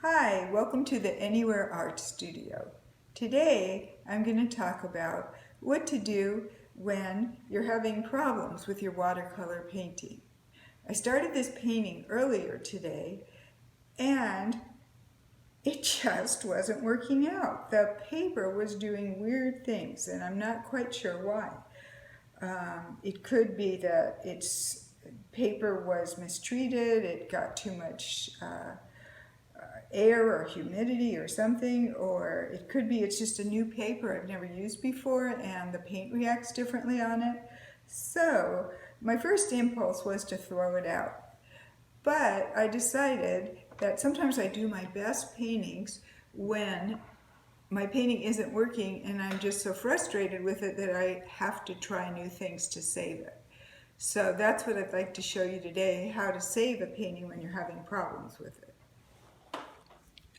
Hi, welcome to the Anywhere Art Studio. Today I'm going to talk about what to do when you're having problems with your watercolor painting. I started this painting earlier today and it just wasn't working out. The paper was doing weird things and I'm not quite sure why. It could be that its paper was mistreated, it got too much air or humidity or something, or it could be it's just a new paper I've never used before and the paint reacts differently on it. So my first impulse was to throw it out. But I decided that sometimes I do my best paintings when my painting isn't working and I'm just so frustrated with it that I have to try new things to save it. So that's what I'd like to show you today, how to save a painting when you're having problems with it.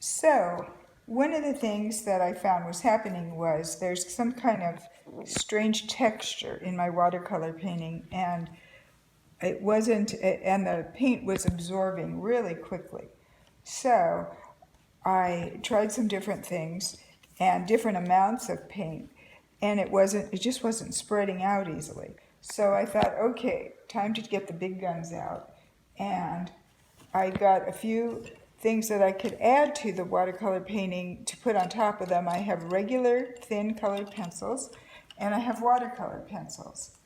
So one of the things that I found was happening was there's some kind of strange texture in my watercolor painting, and it wasn't, and the paint was absorbing really quickly. So I tried some different things and different amounts of paint, and it just wasn't spreading out easily. So I thought, okay, time to get the big guns out. And I got a few things that I could add to the watercolor painting to put on top of them. I have regular thin colored pencils and I have watercolor pencils.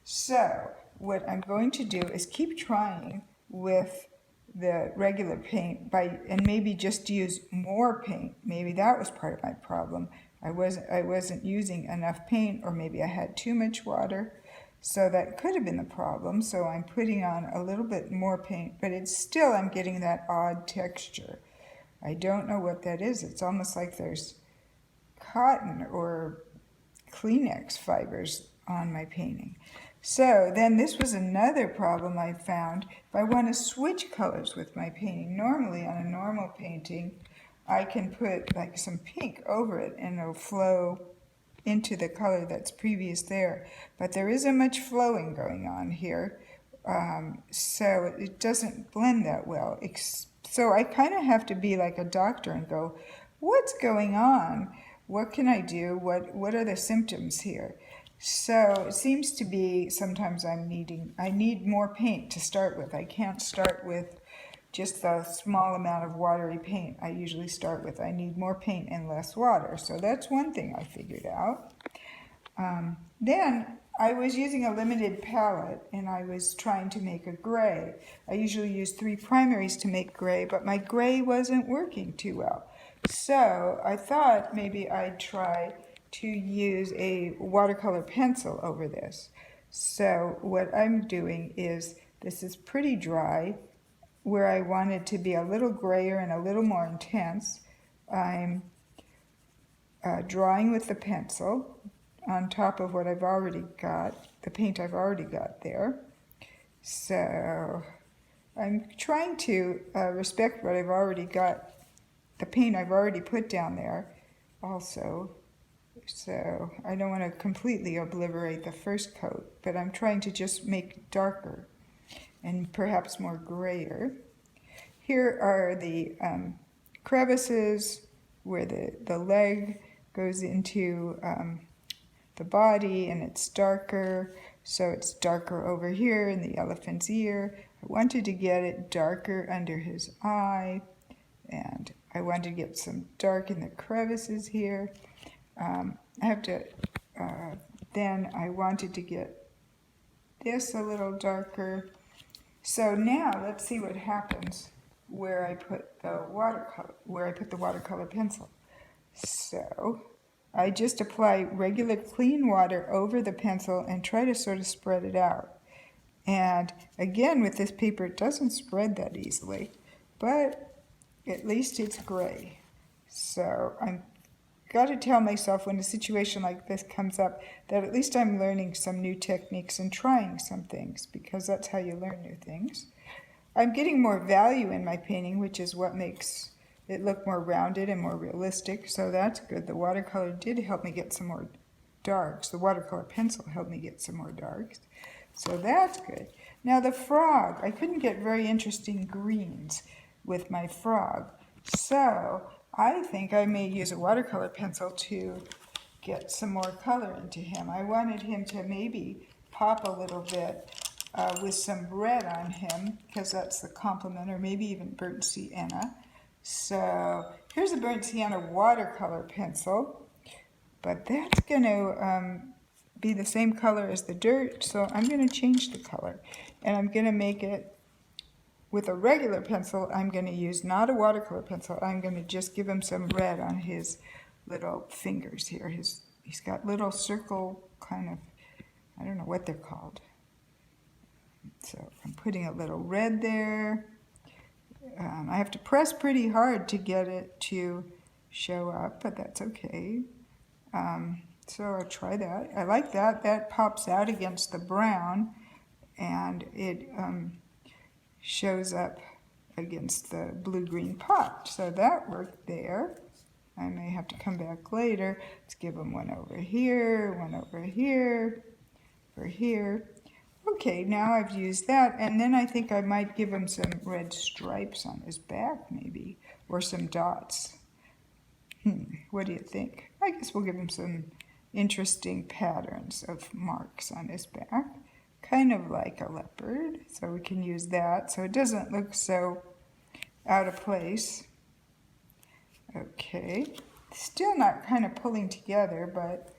So what I'm going to do is keep trying with the regular paint and maybe just use more paint. Maybe that was part of my problem. I wasn't using enough paint, or maybe I had too much water. So that could have been the problem. So I'm putting on a little bit more paint, but I'm getting that odd texture. I don't know what that is. It's almost like there's cotton or Kleenex fibers on my painting. So then this was another problem I found. If I want to switch colors with my painting, normally on a normal painting, I can put like some pink over it and it'll flow into the color that's previous there. But there isn't much flowing going on here, so it doesn't blend that well. So I kind of have to be like a doctor and go, what's going on? What can I do? What are the symptoms here? So it seems to be sometimes I need more paint to start with. I can't start with just a small amount of watery paint. I usually start with I need more paint and less water. So that's one thing I figured out. Then I was using a limited palette and I was trying to make a gray. I usually use 3 primaries to make gray, but my gray wasn't working too well. So I thought maybe I'd try to use a watercolor pencil over this. So what I'm doing is, this is pretty dry. Where I want it to be a little grayer and a little more intense, I'm drawing with the pencil on top of what I've already got, the paint I've already got there. So I'm trying to respect what I've already got, the paint I've already put down there also. So I don't want to completely obliterate the first coat, but I'm trying to just make darker and perhaps more grayer. Here are the crevices where the leg goes into the body and it's darker. So it's darker over here in the elephant's ear. I wanted to get it darker under his eye, and I wanted to get some dark in the crevices here. Then I wanted to get this a little darker. So now let's see what happens where I put the watercolor pencil. So I just apply regular clean water over the pencil and try to sort of spread it out. And again, with this paper, it doesn't spread that easily, but at least it's gray. So I've got to tell myself when a situation like this comes up that at least I'm learning some new techniques and trying some things, because that's how you learn new things. I'm getting more value in my painting, which is what makes it look more rounded and more realistic, so that's good. The watercolor did help me get some more darks. The watercolor pencil helped me get some more darks, so that's good. Now the frog, I couldn't get very interesting greens with my frog. So I think I may use a watercolor pencil to get some more color into him. I wanted him to maybe pop a little bit with some red on him, because that's the complement, or maybe even burnt sienna. So here's a burnt sienna watercolor pencil, but that's going to be the same color as the dirt, so I'm going to change the color. And I'm going to make it with a regular pencil. I'm going to use not a watercolor pencil. I'm going to just give him some red on his little fingers here. He's got little circle kind of, I don't know what they're called. So I'm putting a little red there. I have to press pretty hard to get it to show up, but that's okay. So I'll try that. I like that. That pops out against the brown, and it shows up against the blue-green pot. So that worked there. I may have to come back later. Let's give him one over here, one over here, over here. Okay, now I've used that, and then I think I might give him some red stripes on his back, maybe, or some dots. What do you think? I guess we'll give him some interesting patterns of marks on his back, kind of like a leopard, so we can use that so it doesn't look so out of place. Okay, still not kind of pulling together, but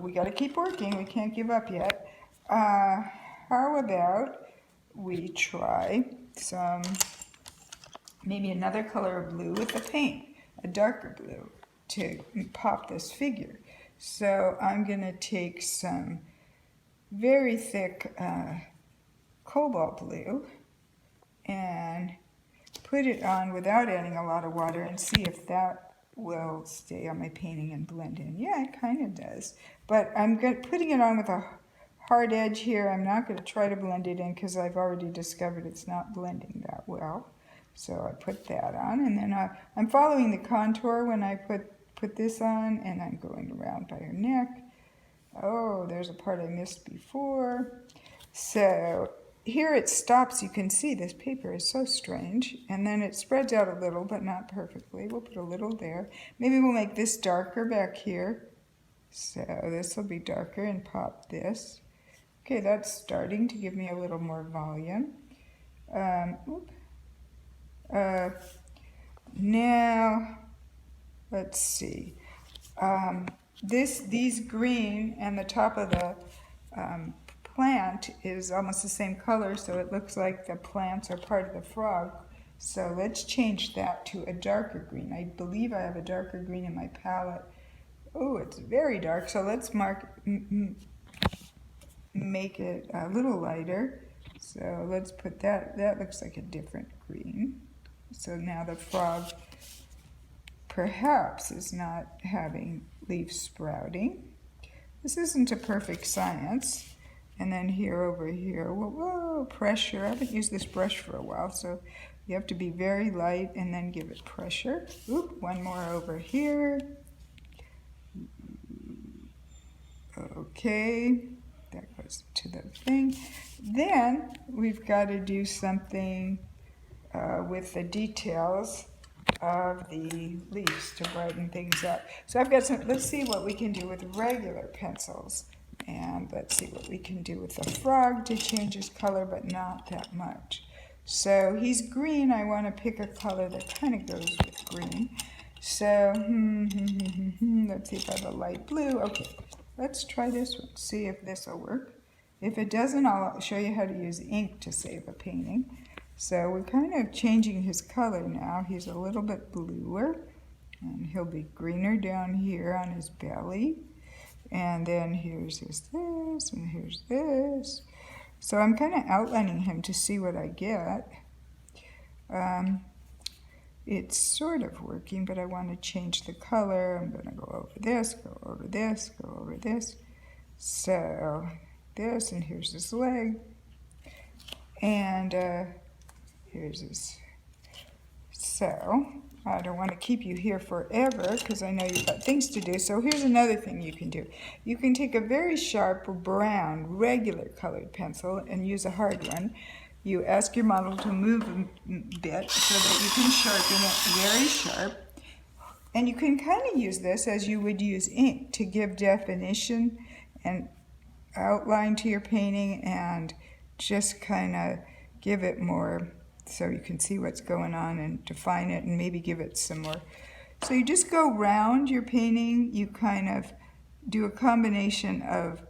we got to keep working. We can't give up yet. How about we try some, maybe another color of blue with the paint, a darker blue, to pop this figure. So I'm going to take some very thick cobalt blue and put it on without adding a lot of water and see if that will stay on my painting and blend in. Yeah, it kind of does. But I'm putting it on with a hard edge here. I'm not going to try to blend it in because I've already discovered it's not blending that well. So I put that on, and then I'm following the contour when I put this on, and I'm going around by her neck. Oh, there's a part I missed before. So here it stops. You can see this paper is so strange, and then it spreads out a little, but not perfectly. We'll put a little there. Maybe we'll make this darker back here. So this will be darker, and pop this. Okay, that's starting to give me a little more volume. Now, let's see. These green and the top of the plant is almost the same color, so it looks like the plants are part of the frog. So let's change that to a darker green. I believe I have a darker green in my palette. Oh, it's very dark, so let's make it a little lighter. So let's put that. That looks like a different green. So now the frog perhaps is not having leaf sprouting. This isn't a perfect science. And then here, over here, whoa, pressure. I haven't used this brush for a while, so you have to be very light and then give it pressure. Oop, one more over here. Okay, that goes to the thing. Then we've got to do something with the details of the leaves to brighten things up. So I've got some, let's see what we can do with regular pencils. And let's see what we can do with the frog to change his color, but not that much. So he's green. I want to pick a color that kind of goes with green. So let's see if I have a light blue. Okay, let's try this one. See if this will work. If it doesn't, I'll show you how to use ink to save a painting. So we're kind of changing his color now. He's a little bit bluer, and he'll be greener down here on his belly. And then here's this, and here's this. So I'm kind of outlining him to see what I get. It's sort of working, but I want to change the color. I'm going to go over this, go over this, go over this. So this, and here's his leg. And here's his. So I don't want to keep you here forever because I know you've got things to do. So here's another thing you can do. You can take a very sharp brown, regular colored pencil and use a hard one you ask your model to move a bit so that you can sharpen it very sharp. And you can kind of use this as you would use ink to give definition and outline to your painting and just kind of give it more so you can see what's going on and define it and maybe give it some more. So you just go round your painting. You kind of do a combination of,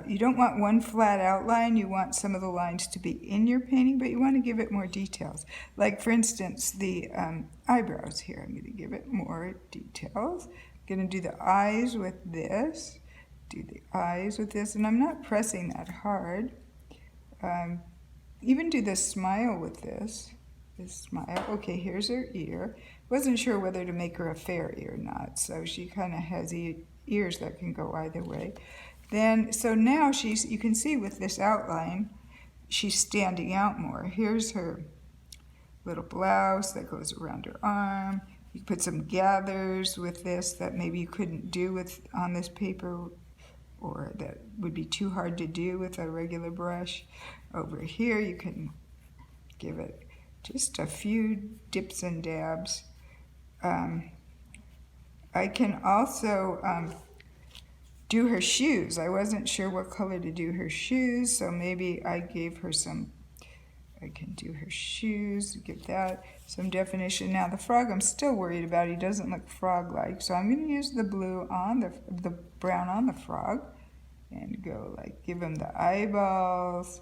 you don't want one flat outline. You want some of the lines to be in your painting, but you want to give it more details. Like, for instance, the eyebrows here. I'm going to give it more details. I'm going to do the eyes with this, do the eyes with this, and I'm not pressing that hard. Even do the smile with this smile. Okay, here's her ear. Wasn't sure whether to make her a fairy or not, so she kind of has ears that can go either way. Then, so now you can see with this outline, she's standing out more. Here's her little blouse that goes around her arm. You put some gathers with this that maybe you couldn't do on this paper, or that would be too hard to do with a regular brush. Over here, you can give it just a few dips and dabs. I can also do her shoes. I wasn't sure what color to do her shoes, so maybe I gave her some, I can do her shoes, give that some definition. Now the frog I'm still worried about. He doesn't look frog-like, so I'm going to use the blue on the brown on the frog and go like, give him the eyeballs.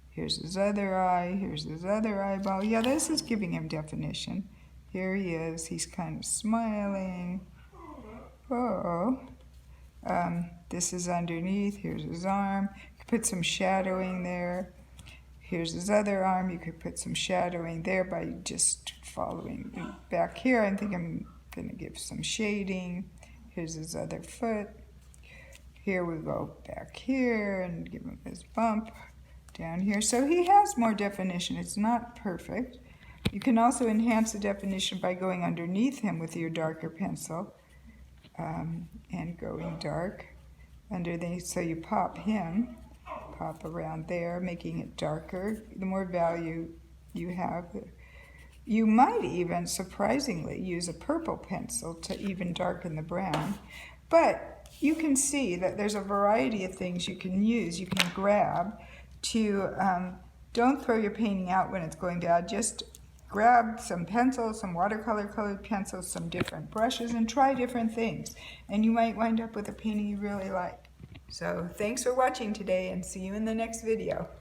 Here's his other eye, here's his other eyeball. Yeah, this is giving him definition. Here he is, he's kind of smiling. Oh. This is underneath, here's his arm. You could put some shadowing there. Here's his other arm, you could put some shadowing there by just following back here. I think I'm gonna give some shading. Here's his other foot. Here we go back here and give him his bump down here. So he has more definition. It's not perfect. You can also enhance the definition by going underneath him with your darker pencil and going dark underneath. So you pop him, pop around there, making it darker. The more value you have, you might even surprisingly use a purple pencil to even darken the brown. But you can see that there's a variety of things you can use, you can grab to, don't throw your painting out when it's going bad. Just grab some pencils, some watercolor colored pencils, some different brushes, and try different things. And you might wind up with a painting you really like. So thanks for watching today, and see you in the next video.